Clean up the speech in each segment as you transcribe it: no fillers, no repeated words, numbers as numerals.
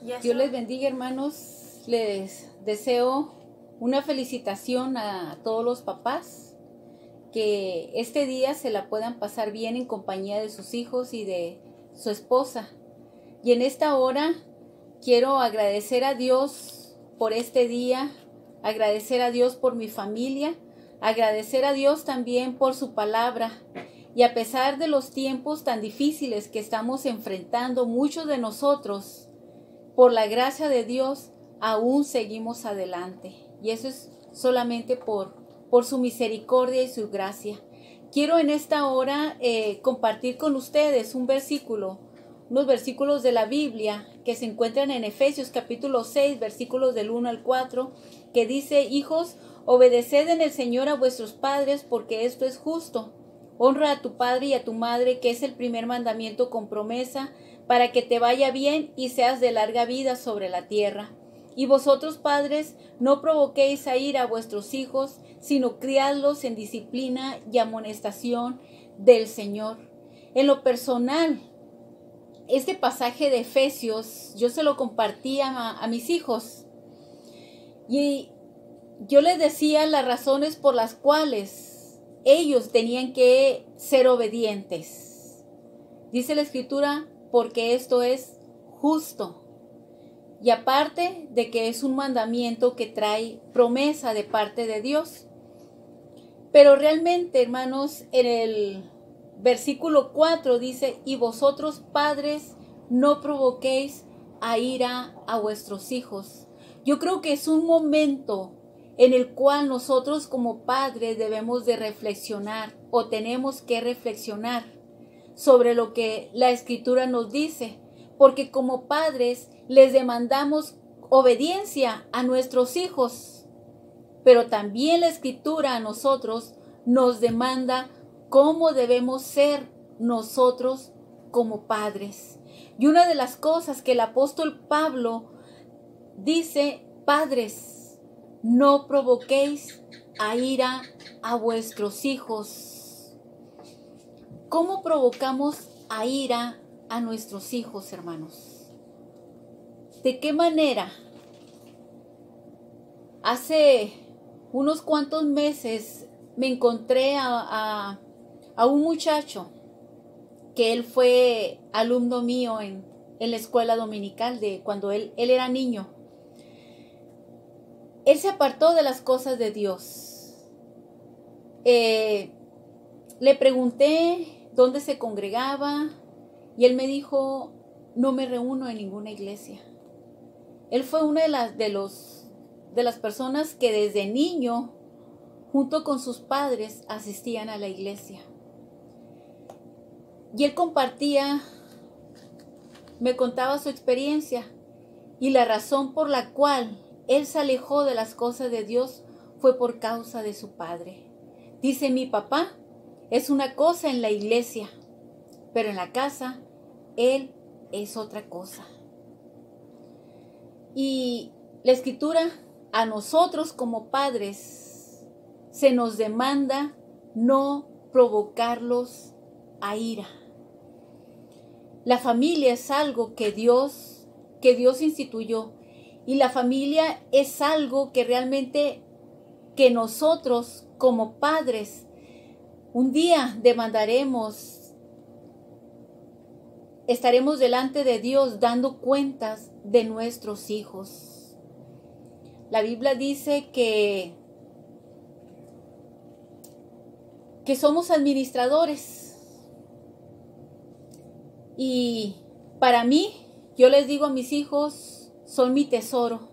Dios les bendiga, hermanos. Les deseo una felicitación a todos los papás, que este día se la puedan pasar bien en compañía de sus hijos y de su esposa. Y en esta hora quiero agradecer a Dios por este día, agradecer a Dios por mi familia, agradecer a Dios también por su palabra. Y a pesar de los tiempos tan difíciles que estamos enfrentando, muchos de nosotros, por la gracia de Dios, aún seguimos adelante. Y eso es solamente por su misericordia y su gracia. Quiero en esta hora compartir con ustedes unos versículos de la Biblia que se encuentran en Efesios capítulo 6, versículos del 1 al 4, que dice: Hijos, obedeced en el Señor a vuestros padres, porque esto es justo. Honra a tu padre y a tu madre, que es el primer mandamiento con promesa, para que te vaya bien y seas de larga vida sobre la tierra. Y vosotros, padres, no provoquéis a ira a vuestros hijos, sino criadlos en disciplina y amonestación del Señor. En lo personal, este pasaje de Efesios yo se lo compartía a mis hijos. Y yo les decía las razones por las cuales ellos tenían que ser obedientes. Dice la Escritura: porque esto es justo. Y aparte de que es un mandamiento que trae promesa de parte de Dios. Pero realmente, hermanos, en el versículo 4 dice: y vosotros, padres, no provoquéis a ira a vuestros hijos. Yo creo que es un momento en el cual nosotros como padres debemos de reflexionar, o tenemos que reflexionar sobre lo que la Escritura nos dice, porque como padres les demandamos obediencia a nuestros hijos, pero también la Escritura a nosotros nos demanda cómo debemos ser nosotros como padres. Y una de las cosas que el apóstol Pablo dice: padres, no provoquéis a ira a vuestros hijos. ¿Cómo provocamos a ira a nuestros hijos, hermanos? ¿De qué manera? Hace unos cuantos meses me encontré a un muchacho que él fue alumno mío en la escuela dominical de cuando él era niño. Él se apartó de las cosas de Dios. Le pregunté dónde se congregaba y él me dijo: no me reúno en ninguna iglesia. Él fue una de las personas que desde niño, junto con sus padres, asistían a la iglesia. Y él me contaba su experiencia, y la razón por la cual él se alejó de las cosas de Dios fue por causa de su padre. Dice: mi papá es una cosa en la iglesia, pero en la casa él es otra cosa. Y la Escritura a nosotros como padres se nos demanda no provocarlos a ira. La familia es algo que Dios instituyó, y la familia es algo que realmente que nosotros como padres un día estaremos delante de Dios dando cuentas de nuestros hijos. La Biblia dice que somos administradores. Y para mí, yo les digo a mis hijos, son mi tesoro.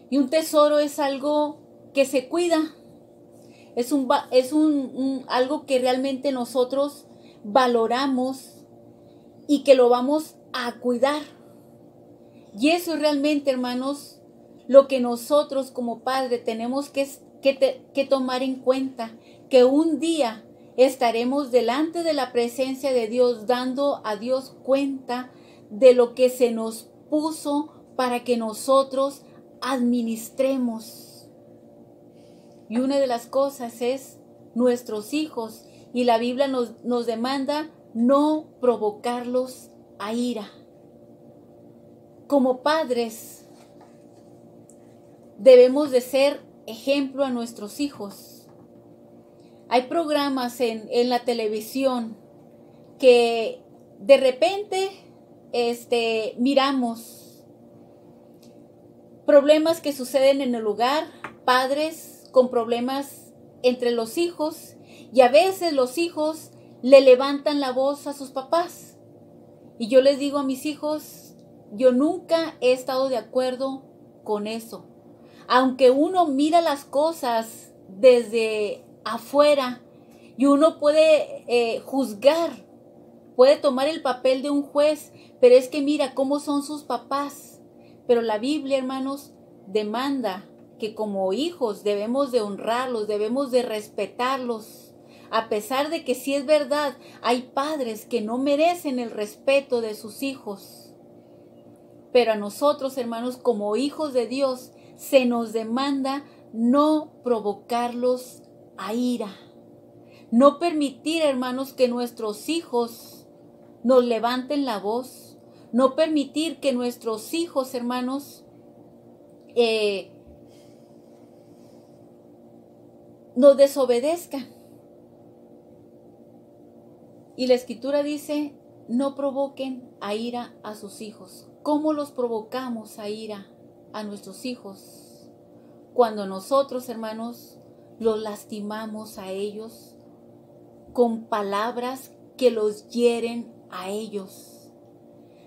Y un tesoro es algo que se cuida. Es algo que realmente nosotros valoramos y que lo vamos a cuidar. Y eso es realmente, hermanos, lo que nosotros como padres tenemos que tomar en cuenta, que un día estaremos delante de la presencia de Dios, dando a Dios cuenta de lo que se nos puso para que nosotros administremos. Y una de las cosas es nuestros hijos, y la Biblia nos demanda no provocarlos a ira. como padres, debemos de ser ejemplo a nuestros hijos. Hay programas en la televisión que de repente miramos problemas que suceden en el hogar, padres con problemas entre los hijos, y a veces los hijos le levantan la voz a sus papás. Y yo les digo a mis hijos, yo nunca he estado de acuerdo con eso. Aunque uno mira las cosas desde afuera y uno puede juzgar, puede tomar el papel de un juez, pero es que mira cómo son sus papás. Pero la Biblia, hermanos, demanda que como hijos debemos de honrarlos, debemos de respetarlos. A pesar de que sí es verdad, hay padres que no merecen el respeto de sus hijos. Pero a nosotros, hermanos, como hijos de Dios, se nos demanda no provocarlos a ira. No permitir, hermanos, que nuestros hijos nos levanten la voz. No permitir que nuestros hijos, hermanos, nos desobedezcan. Y la Escritura dice, no provoquen a ira a sus hijos. ¿Cómo los provocamos a ira a nuestros hijos? Cuando nosotros, hermanos, los lastimamos a ellos con palabras que los hieren a ellos.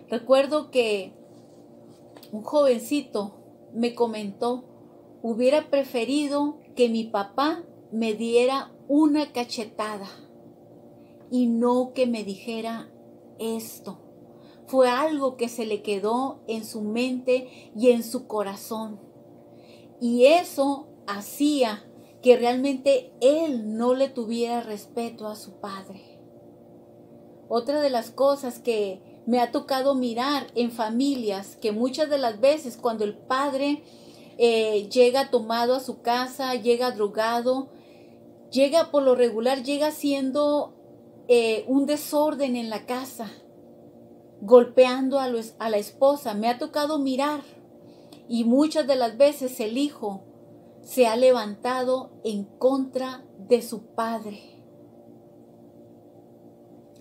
Recuerdo que un jovencito me comentó, hubiera preferido que mi papá me diera una cachetada y no que me dijera esto. Fue algo que se le quedó en su mente y en su corazón. Y eso hacía que realmente él no le tuviera respeto a su padre. Otra de las cosas que me ha tocado mirar en familias, que muchas de las veces cuando el padre llega tomado a su casa, llega drogado, llega por lo regular, llega siendo un desorden en la casa, golpeando a la esposa. Me ha tocado mirar y muchas de las veces el hijo se ha levantado en contra de su padre.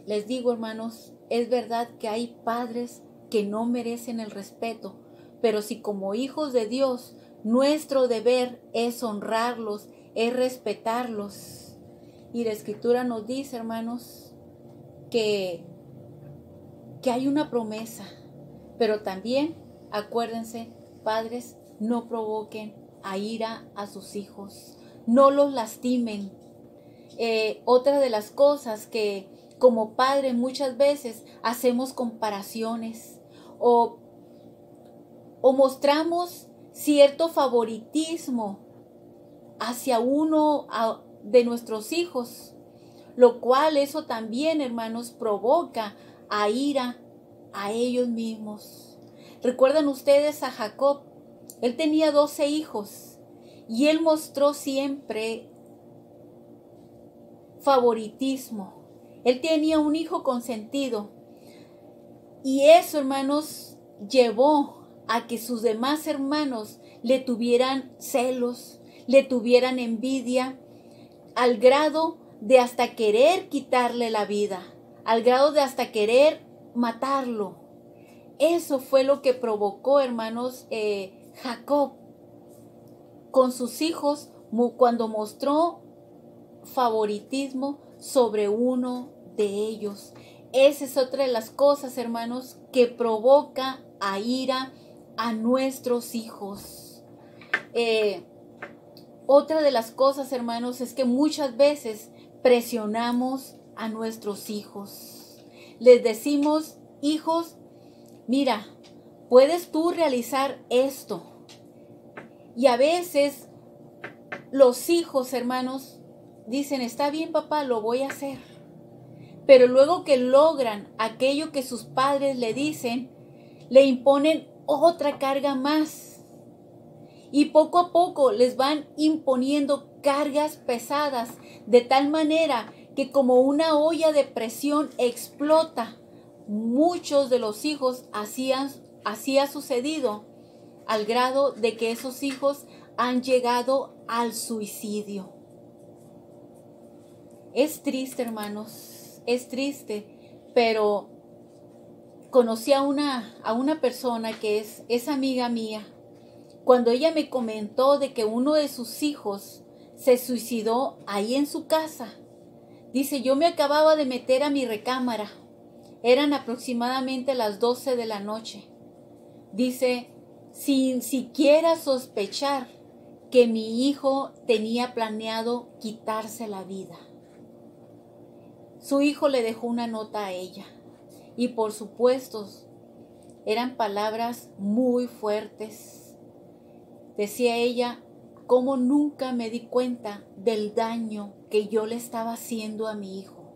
Les digo, hermanos, es verdad que hay padres que no merecen el respeto, pero si como hijos de Dios nuestro deber es honrarlos, es respetarlos. Y la Escritura nos dice, hermanos, que hay una promesa, pero también, acuérdense, padres, no provoquen a ira a sus hijos, no los lastimen. Otra de las cosas que como padre muchas veces hacemos comparaciones o mostramos cierto favoritismo hacia uno de nuestros hijos, lo cual eso también, hermanos, provoca a ira a ellos mismos. ¿Recuerdan ustedes a Jacob? Él tenía 12 hijos y él mostró siempre favoritismo. Él tenía un hijo consentido y eso, hermanos, llevó a que sus demás hermanos le tuvieran celos, le tuvieran envidia, al grado de hasta querer quitarle la vida, al grado de hasta querer matarlo. Eso fue lo que provocó, hermanos, Jacob con sus hijos cuando mostró favoritismo sobre uno de ellos. Esa es otra de las cosas, hermanos, que provoca a ira a nuestros hijos. Otra de las cosas, hermanos, es que muchas veces presionamos a nuestros hijos. Les decimos, hijos, mira, puedes tú realizar esto. Y a veces los hijos, hermanos, dicen, está bien, papá, lo voy a hacer. Pero luego que logran aquello que sus padres le dicen, le imponen otra carga más. Y poco a poco les van imponiendo cargas pesadas, de tal manera que como una olla de presión explota. Muchos de los hijos así han así ha sucedido al grado de que esos hijos han llegado al suicidio. Es triste, hermanos, es triste, pero conocí a una persona que es amiga mía. Cuando ella me comentó de que uno de sus hijos se suicidó ahí en su casa, dice, yo me acababa de meter a mi recámara. Eran aproximadamente las 12 de la noche. Dice, sin siquiera sospechar que mi hijo tenía planeado quitarse la vida. Su hijo le dejó una nota a ella. Y por supuesto, eran palabras muy fuertes. Decía ella, cómo nunca me di cuenta del daño que yo le estaba haciendo a mi hijo.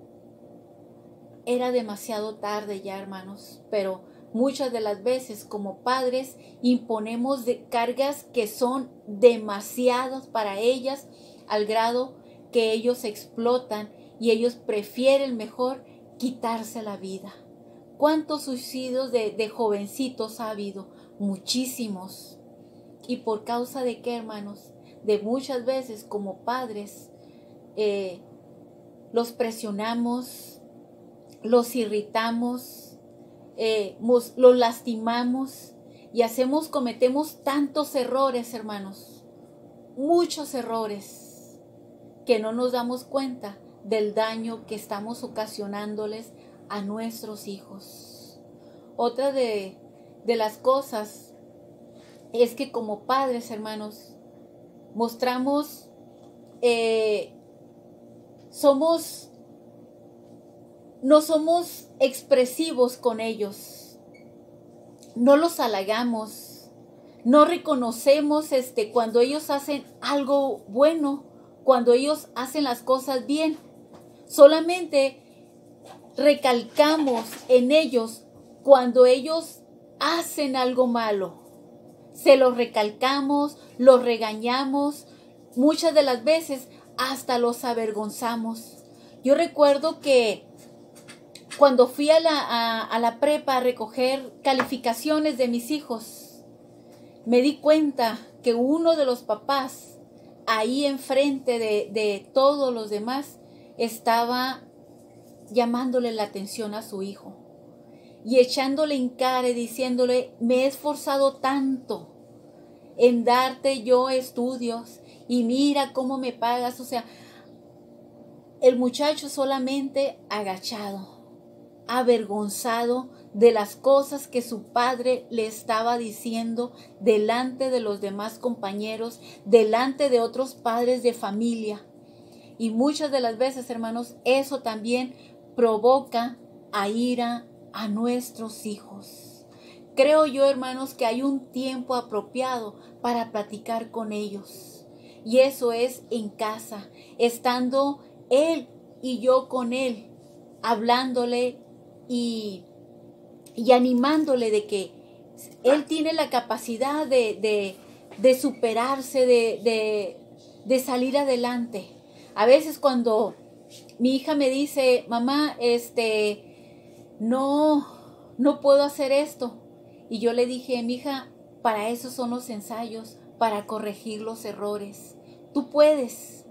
Era demasiado tarde ya, hermanos, pero muchas de las veces como padres imponemos cargas que son demasiadas para ellas, al grado que ellos explotan y ellos prefieren mejor quitarse la vida. ¿Cuántos suicidios de jovencitos ha habido? Muchísimos. ¿Y por causa de qué, hermanos? De muchas veces como padres los presionamos, los irritamos, los lastimamos y cometemos tantos errores, hermanos, muchos errores, que no nos damos cuenta del daño que estamos ocasionándoles a nuestros hijos. Otra de las cosas es que como padres, hermanos, mostramos, no somos expresivos con ellos, no los halagamos, no reconocemos cuando ellos hacen algo bueno, cuando ellos hacen las cosas bien. Solamente recalcamos en ellos cuando ellos hacen algo malo. Se los recalcamos, los regañamos, muchas de las veces hasta los avergonzamos. Yo recuerdo que cuando fui a la prepa a recoger calificaciones de mis hijos, me di cuenta que uno de los papás, ahí enfrente de todos los demás, estaba llamándole la atención a su hijo y echándole en cara y diciéndole, me he esforzado tanto en darte yo estudios y mira cómo me pagas. O sea, el muchacho solamente agachado, avergonzado de las cosas que su padre le estaba diciendo delante de los demás compañeros, delante de otros padres de familia. Y muchas de las veces, hermanos, eso también provoca a ira a nuestros hijos. Creo yo, hermanos, que hay un tiempo apropiado para platicar con ellos. Y eso es en casa, estando él y yo con él, hablándole y animándole de que él tiene la capacidad de superarse, de salir adelante. A veces cuando mi hija me dice, mamá, no puedo hacer esto. Y yo le dije, mi hija, para eso son los ensayos, para corregir los errores. Tú puedes.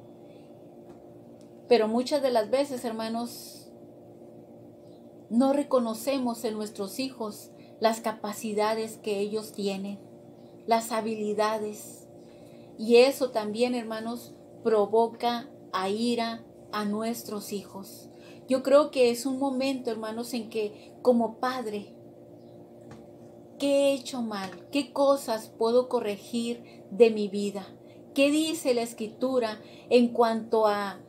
Pero muchas de las veces, hermanos, no reconocemos en nuestros hijos las capacidades que ellos tienen, las habilidades. Y eso también, hermanos, provoca a ira a nuestros hijos. Yo creo que es un momento, hermanos, en que como padre, ¿qué he hecho mal? ¿Qué cosas puedo corregir de mi vida? ¿Qué dice la Escritura en cuanto a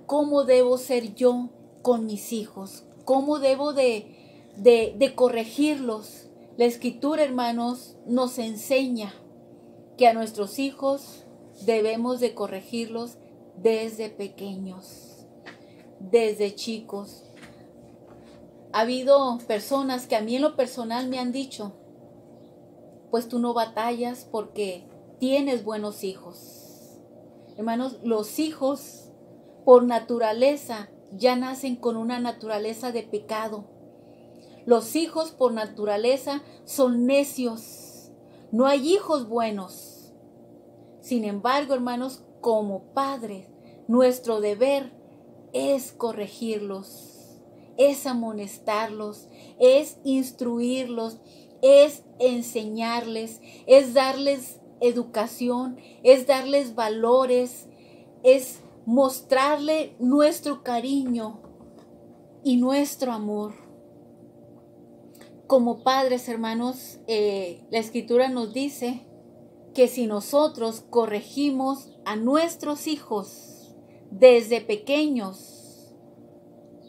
cómo debo ser yo con mis hijos? ¿Cómo debo de corregirlos? La Escritura, hermanos, nos enseña que a nuestros hijos debemos de corregirlos desde pequeños, desde chicos. Ha habido personas que a mí en lo personal me han dicho, pues tú no batallas porque tienes buenos hijos. Hermanos, los hijos por naturaleza ya nacen con una naturaleza de pecado. Los hijos por naturaleza son necios. No hay hijos buenos. Sin embargo, hermanos, como padres, nuestro deber es corregirlos, es amonestarlos, es instruirlos, es enseñarles, es darles educación, es darles valores, es mostrarle nuestro cariño y nuestro amor. Como padres, hermanos, la Escritura nos dice que si nosotros corregimos a nuestros hijos desde pequeños,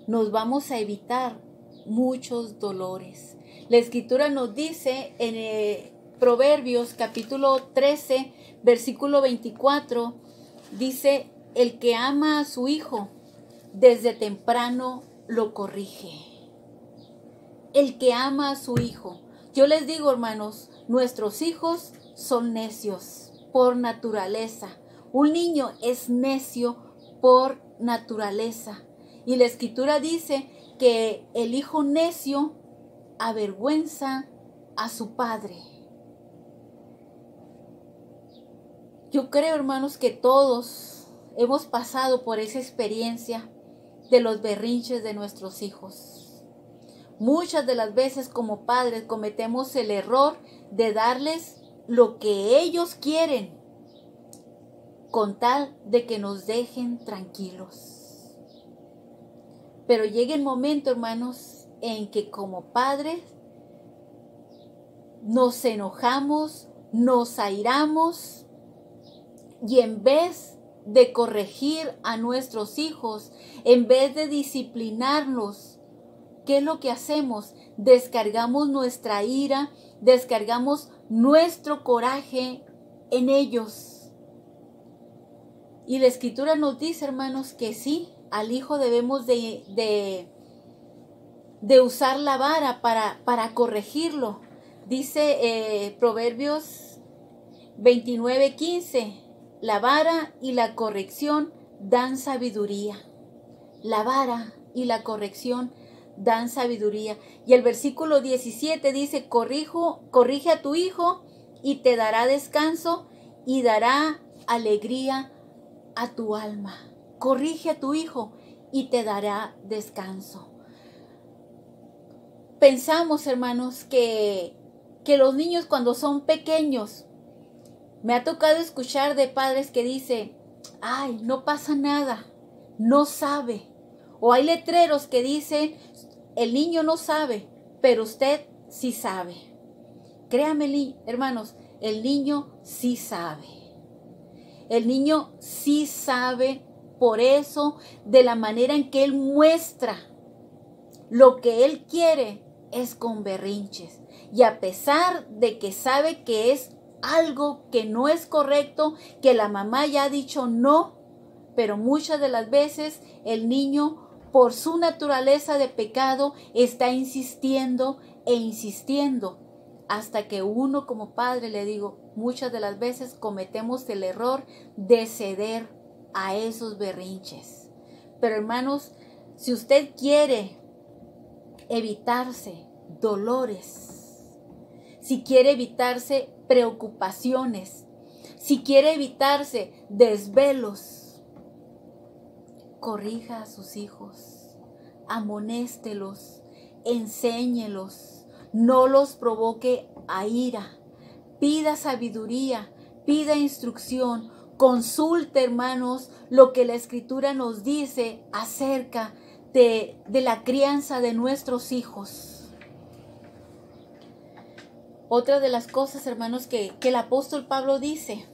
nos vamos a evitar muchos dolores. La Escritura nos dice en Proverbios capítulo 13, versículo 24, dice: el que ama a su hijo desde temprano lo corrige. El que ama a su hijo. Yo les digo, hermanos, nuestros hijos son necios por naturaleza. Un niño es necio por naturaleza. Y la Escritura dice que el hijo necio avergüenza a su padre. Yo creo, hermanos, que todos hemos pasado por esa experiencia de los berrinches de nuestros hijos. Muchas de las veces como padres cometemos el error de darles lo que ellos quieren con tal de que nos dejen tranquilos. Pero llega el momento, hermanos, en que como padres nos enojamos, nos airamos y en vez de corregir a nuestros hijos, en vez de disciplinarlos, ¿qué es lo que hacemos? Descargamos nuestra ira, descargamos nuestro coraje en ellos. Y la Escritura nos dice, hermanos, que sí, al hijo debemos de usar la vara para corregirlo. Dice Proverbios 29:15, la vara y la corrección dan sabiduría. La vara y la corrección dan sabiduría. Y el versículo 17 dice: corrige a tu hijo y te dará descanso y dará alegría a tu alma. Corrige a tu hijo y te dará descanso. Pensamos, hermanos, que los niños cuando son pequeños, me ha tocado escuchar de padres que dicen: ay, no pasa nada, no sabe. O hay letreros que dicen: el niño no sabe, pero usted sí sabe. Créanme, hermanos, el niño sí sabe. El niño sí sabe, por eso, de la manera en que él muestra lo que él quiere es con berrinches. Y a pesar de que sabe que es algo que no es correcto, que la mamá ya ha dicho no, pero muchas de las veces el niño, por su naturaleza de pecado, está insistiendo e insistiendo, hasta que uno como padre, le digo, muchas de las veces cometemos el error de ceder a esos berrinches. Pero hermanos, si usted quiere evitarse dolores, si quiere evitarse preocupaciones, si quiere evitarse desvelos, corrija a sus hijos, amonéstelos, enséñelos, no los provoque a ira, pida sabiduría, pida instrucción, consulte, hermanos, lo que la Escritura nos dice acerca de la crianza de nuestros hijos. Otra de las cosas, hermanos, que el apóstol Pablo dice: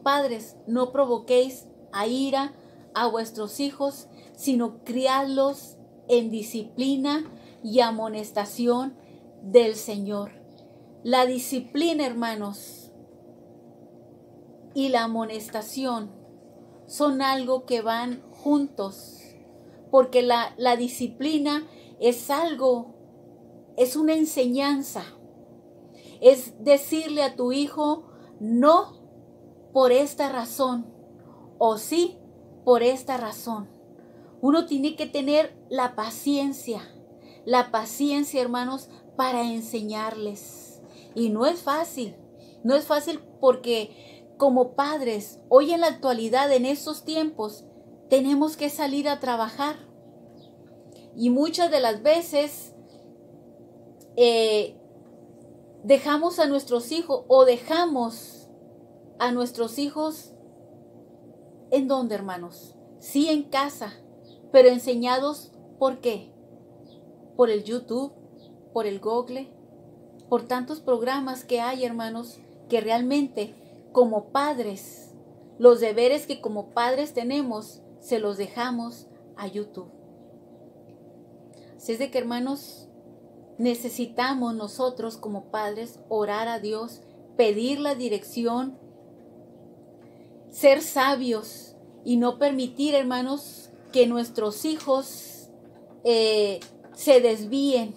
padres, no provoquéis a ira a vuestros hijos, sino criadlos en disciplina y amonestación del Señor. La disciplina, hermanos, y la amonestación son algo que van juntos, porque la disciplina es algo, es una enseñanza, es decirle a tu hijo: no por esta razón, o sí por esta razón. Uno tiene que tener la paciencia la paciencia, hermanos, para enseñarles. Y no es fácil porque como padres, hoy en la actualidad, en estos tiempos, tenemos que salir a trabajar. Y muchas de las veces dejamos a nuestros hijos ¿en dónde, hermanos? Sí, en casa, pero enseñados ¿por qué? Por el YouTube, por el Google, por tantos programas que hay, hermanos, que realmente como padres, los deberes que como padres tenemos, se los dejamos a YouTube. Así es de que, hermanos, necesitamos nosotros como padres orar a Dios, pedir la dirección, ser sabios y no permitir, hermanos, que nuestros hijos se desvíen.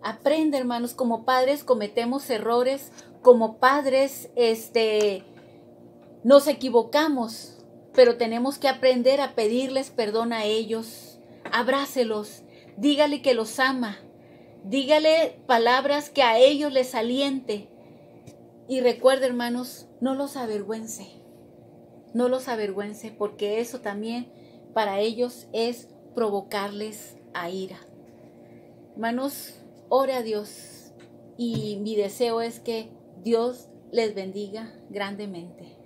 Aprende, hermanos, como padres cometemos errores, como padres nos equivocamos, pero tenemos que aprender a pedirles perdón a ellos. Abrácelos, dígale que los ama, dígale palabras que a ellos les aliente. Y recuerde, hermanos, no los avergüence, porque eso también para ellos es provocarles a ira. Hermanos, ore a Dios y mi deseo es que Dios les bendiga grandemente.